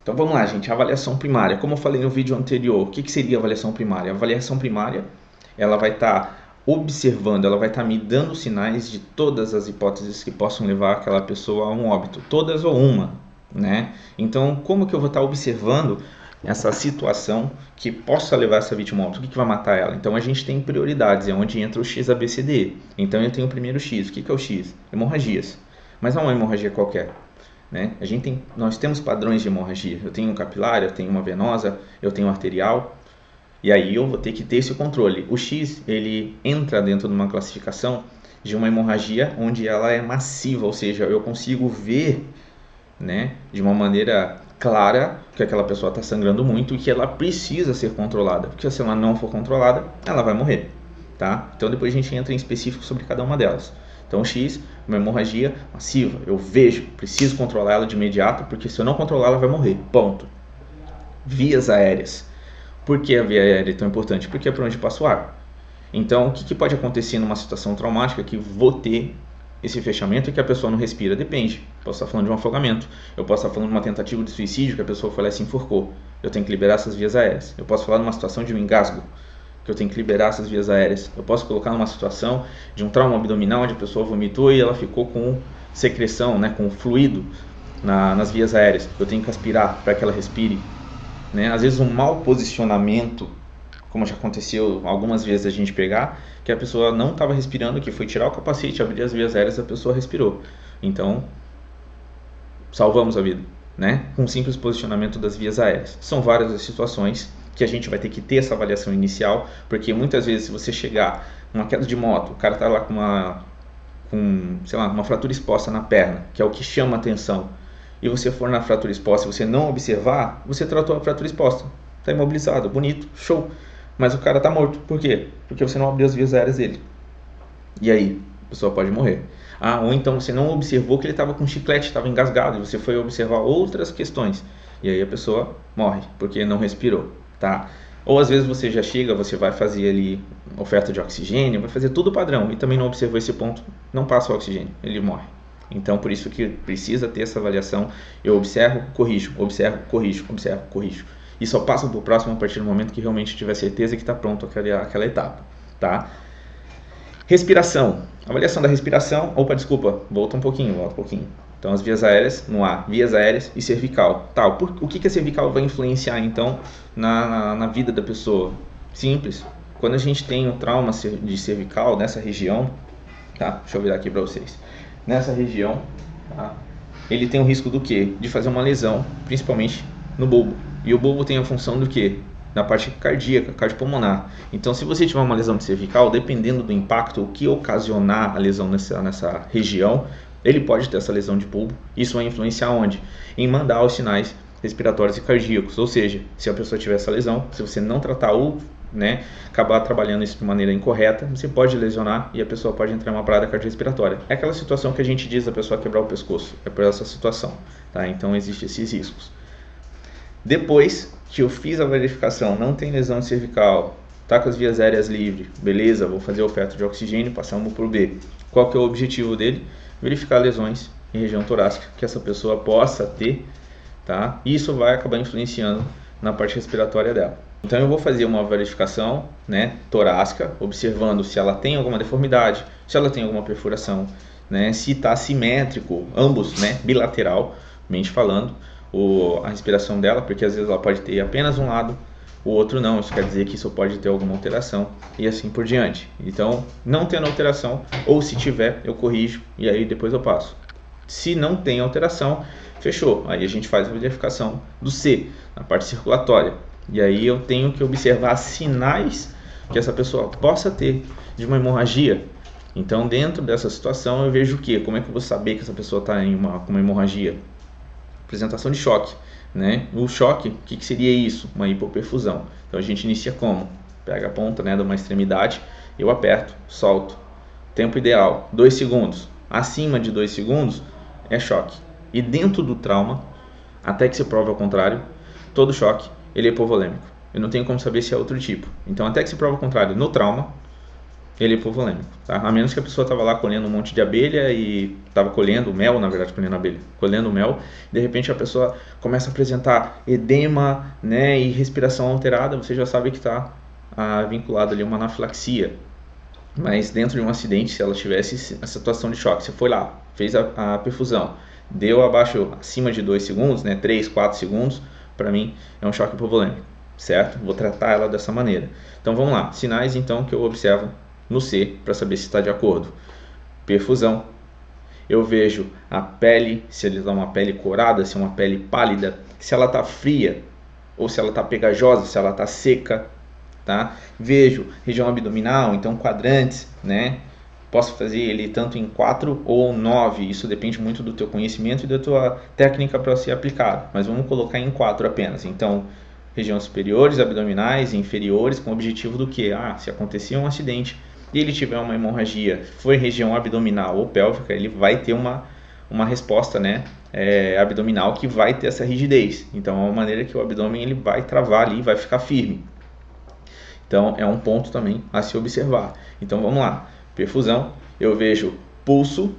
Então vamos lá, gente, a avaliação primária. Como eu falei no vídeo anterior, o que seria a avaliação primária? A avaliação primária, ela vai estar observando, ela vai estar me dando sinais de todas as hipóteses que possam levar aquela pessoa a um óbito, todas ou uma, né? Então, como que eu vou estar observando essa situação que possa levar essa vítima a óbito? O que vai matar ela? Então, a gente tem prioridades, é onde entra o X, A, B, C, D. Então, eu tenho o primeiro X. O que é o X? Hemorragias. Mas não é uma hemorragia qualquer. Né? Nós temos padrões de hemorragia. Eu tenho um capilar, eu tenho uma venosa, eu tenho arterial. E aí eu vou ter que ter esse controle. O X, ele entra dentro de uma classificação de uma hemorragia onde ela é massiva, ou seja, eu consigo ver, né, de uma maneira clara que aquela pessoa está sangrando muito e que ela precisa ser controlada, porque se ela não for controlada, ela vai morrer, tá? Então depois a gente entra em específico sobre cada uma delas. Então, X, uma hemorragia massiva, eu vejo, preciso controlar ela de imediato, porque se eu não controlar, ela vai morrer, ponto. Vias aéreas. Por que a via aérea é tão importante? Porque é por onde passa o ar. Então, o que pode acontecer numa situação traumática que vou ter esse fechamento e que a pessoa não respira? Depende. Posso estar falando de um afogamento, eu posso estar falando de uma tentativa de suicídio que a pessoa foi lá e se enforcou. Eu tenho que liberar essas vias aéreas. Eu posso falar de uma situação de um engasgo, que eu tenho que liberar essas vias aéreas. Eu posso colocar numa situação de um trauma abdominal onde a pessoa vomitou e ela ficou com secreção, né, com fluido nas vias aéreas. Eu tenho que aspirar para que ela respire. Né? Às vezes um mau posicionamento, como já aconteceu algumas vezes a gente pegar, que a pessoa não estava respirando, que foi tirar o capacete, abrir as vias aéreas, a pessoa respirou. Então, salvamos a vida, né? Com um simples posicionamento das vias aéreas. São várias as situações que a gente vai ter que ter essa avaliação inicial, porque muitas vezes se você chegar numa queda de moto, o cara está lá com uma fratura exposta na perna, que é o que chama a atenção, e você for na fratura exposta e você não observar, você tratou a fratura exposta, está imobilizado, bonito, show, mas o cara está morto. Por quê? Porque você não abriu as vias aéreas dele. E aí, a pessoa pode morrer. Ou então você não observou que ele estava com chiclete, estava engasgado, e você foi observar outras questões, e aí a pessoa morre, porque não respirou, tá? Ou às vezes você já chega, você vai fazer ali oferta de oxigênio, vai fazer tudo padrão, e também não observou esse ponto, não passa o oxigênio, ele morre. Então, por isso que precisa ter essa avaliação. Eu observo, corrijo, observo, corrijo, observo, corrijo. E só passo para o próximo a partir do momento que realmente tiver certeza que está pronto aquela etapa, tá? Respiração. Avaliação da respiração. Volta um pouquinho. Então, as vias aéreas, no ar, vias aéreas e cervical. Tá, o que a cervical vai influenciar, então, na vida da pessoa? Simples. Quando a gente tem um trauma de cervical nessa região, tá? Deixa eu virar aqui para vocês. Nessa região, tá? Ele tem o risco do quê? De fazer uma lesão, principalmente no bulbo. E o bulbo tem a função do quê? Na parte cardíaca, cardiopulmonar. Então, se você tiver uma lesão de cervical, dependendo do impacto, o que ocasionar a lesão nessa região, ele pode ter essa lesão de bulbo. Isso vai influenciar onde? Em mandar os sinais respiratórios e cardíacos. Ou seja, se a pessoa tiver essa lesão, se você não tratar ou acabar trabalhando isso de maneira incorreta, você pode lesionar e a pessoa pode entrar em uma parada cardiorrespiratória. É aquela situação que a gente diz a pessoa quebrar o pescoço, é por essa situação, tá? Então existem esses riscos. Depois que eu fiz a verificação, não tem lesão cervical, tá com as vias aéreas livres, beleza, vou fazer a oferta de oxigênio, passamos para o B. Qual que é o objetivo dele? Verificar lesões em região torácica que essa pessoa possa ter, tá? E isso vai acabar influenciando na parte respiratória dela. Então eu vou fazer uma verificação, torácica, observando se ela tem alguma deformidade, se ela tem alguma perfuração, se está simétrico, ambos, bilateralmente falando, a respiração dela, porque às vezes ela pode ter apenas um lado, o outro não, isso quer dizer que isso pode ter alguma alteração e assim por diante. Então, não tendo alteração, ou se tiver, eu corrijo e aí depois eu passo. Se não tem alteração, fechou, aí a gente faz a verificação do C, na parte circulatória. E aí eu tenho que observar sinais que essa pessoa possa ter de uma hemorragia. Então, dentro dessa situação, eu vejo o quê? Como é que eu vou saber que essa pessoa está com uma hemorragia? Apresentação de choque, O choque, o que seria isso? Uma hipoperfusão. Então, a gente inicia como? Pega a ponta, de uma extremidade, eu aperto, solto. Tempo ideal, 2 segundos. Acima de 2 segundos, é choque. E dentro do trauma, até que se prove ao contrário, todo choque ele é hipovolêmico. Eu não tenho como saber se é outro tipo. Então, até que se prova o contrário, no trauma, ele é hipovolêmico, tá? A menos que a pessoa estava lá colhendo um monte de abelha e estava colhendo mel, na verdade, colhendo abelha, colhendo mel, de repente a pessoa começa a apresentar edema, né, e respiração alterada, você já sabe que está vinculado ali a uma anafilaxia. Mas dentro de um acidente, se ela tivesse a situação de choque, você foi lá, fez a perfusão, deu acima de 2 segundos, né, 3, 4 segundos, para mim é um choque hipovolêmico, certo? Vou tratar ela dessa maneira. Então vamos lá, sinais então que eu observo no C para saber se está de acordo. Perfusão, eu vejo a pele, se ele está uma pele corada, se é uma pele pálida, se ela está fria ou se ela está pegajosa, se ela está seca, tá? Vejo região abdominal, então quadrantes, né? Posso fazer ele tanto em 4 ou 9, isso depende muito do teu conhecimento e da tua técnica para ser aplicado, mas vamos colocar em 4 apenas. Então, regiões superiores, abdominais, inferiores, com o objetivo do que? Se acontecer um acidente e ele tiver uma hemorragia, foi região abdominal ou pélvica, ele vai ter uma resposta, né, abdominal que vai ter essa rigidez. Então, é uma maneira que o abdômen ele vai travar ali, vai ficar firme. Então, é um ponto também a se observar. Então, vamos lá. Perfusão, eu vejo pulso,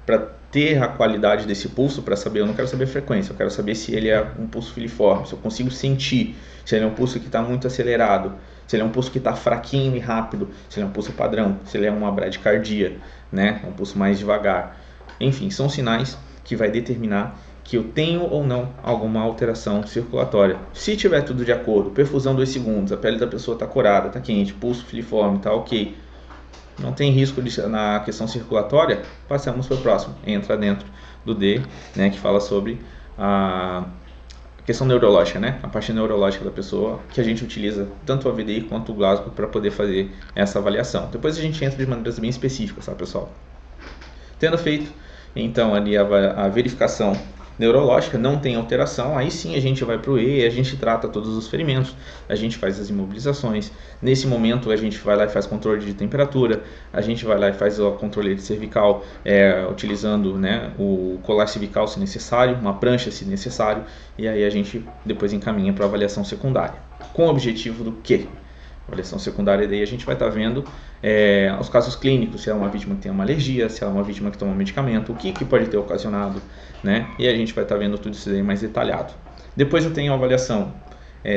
para ter a qualidade desse pulso, para saber, eu não quero saber a frequência, eu quero saber se ele é um pulso filiforme, se eu consigo sentir, se ele é um pulso que está muito acelerado, se ele é um pulso que está fraquinho e rápido, se ele é um pulso padrão, se ele é uma bradicardia, né, um pulso mais devagar. Enfim, são sinais que vai determinar que eu tenho ou não alguma alteração circulatória. Se tiver tudo de acordo, perfusão 2 segundos, a pele da pessoa está corada, está quente, pulso filiforme, está ok, não tem risco na questão circulatória, passamos para o próximo. Entra dentro do D, né, que fala sobre a questão neurológica, né, a parte neurológica da pessoa, que a gente utiliza tanto o AVD quanto o Glasgow para poder fazer essa avaliação. Depois a gente entra de maneiras bem específicas, tá, pessoal? Tendo feito, então, ali a verificação neurológica, não tem alteração, aí sim a gente vai para o E, a gente trata todos os ferimentos, a gente faz as imobilizações. Nesse momento a gente vai lá e faz controle de temperatura, a gente vai lá e faz o controle de cervical, utilizando, né, o colar cervical se necessário, uma prancha se necessário, e aí a gente depois encaminha para a avaliação secundária. Com o objetivo do quê? Avaliação secundária, daí a gente vai estar vendo os casos clínicos, se é uma vítima que tem uma alergia, se é uma vítima que toma medicamento, o que pode ter ocasionado, né? E a gente vai estar vendo tudo isso aí mais detalhado. Depois eu tenho a avaliação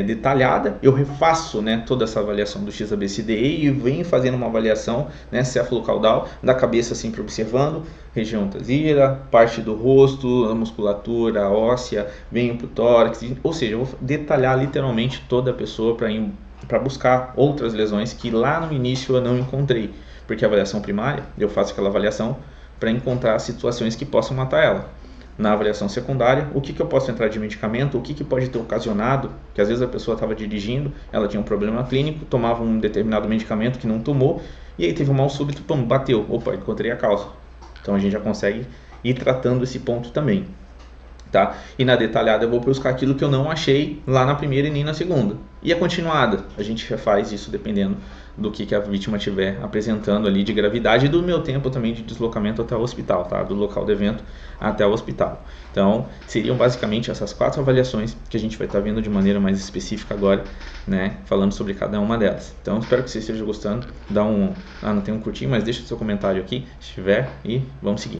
detalhada, eu refaço, né, toda essa avaliação do XABCDE e venho fazendo uma avaliação, né, céfalo-caudal, da cabeça sempre observando, região traseira, parte do rosto, a musculatura, a óssea, venho para o tórax, ou seja, eu vou detalhar literalmente toda a pessoa para buscar outras lesões que lá no início eu não encontrei, porque a avaliação primária, eu faço aquela avaliação para encontrar situações que possam matar ela. Na avaliação secundária, o que eu posso entrar de medicamento, o que pode ter ocasionado, que às vezes a pessoa estava dirigindo, ela tinha um problema clínico, tomava um determinado medicamento que não tomou, e aí teve um mal súbito, pum, bateu, opa, encontrei a causa. Então a gente já consegue ir tratando esse ponto também. Tá? E na detalhada eu vou buscar aquilo que eu não achei lá na primeira e nem na segunda. E a continuada, a gente faz isso dependendo do que a vítima estiver apresentando ali de gravidade e do meu tempo também de deslocamento até o hospital, tá? Do local do evento até o hospital. Então, seriam basicamente essas 4 avaliações que a gente vai estar vendo de maneira mais específica agora, né? Falando sobre cada uma delas. Então, espero que você esteja gostando. Dá não tem um curtir, mas deixa o seu comentário aqui, se tiver, e vamos seguir.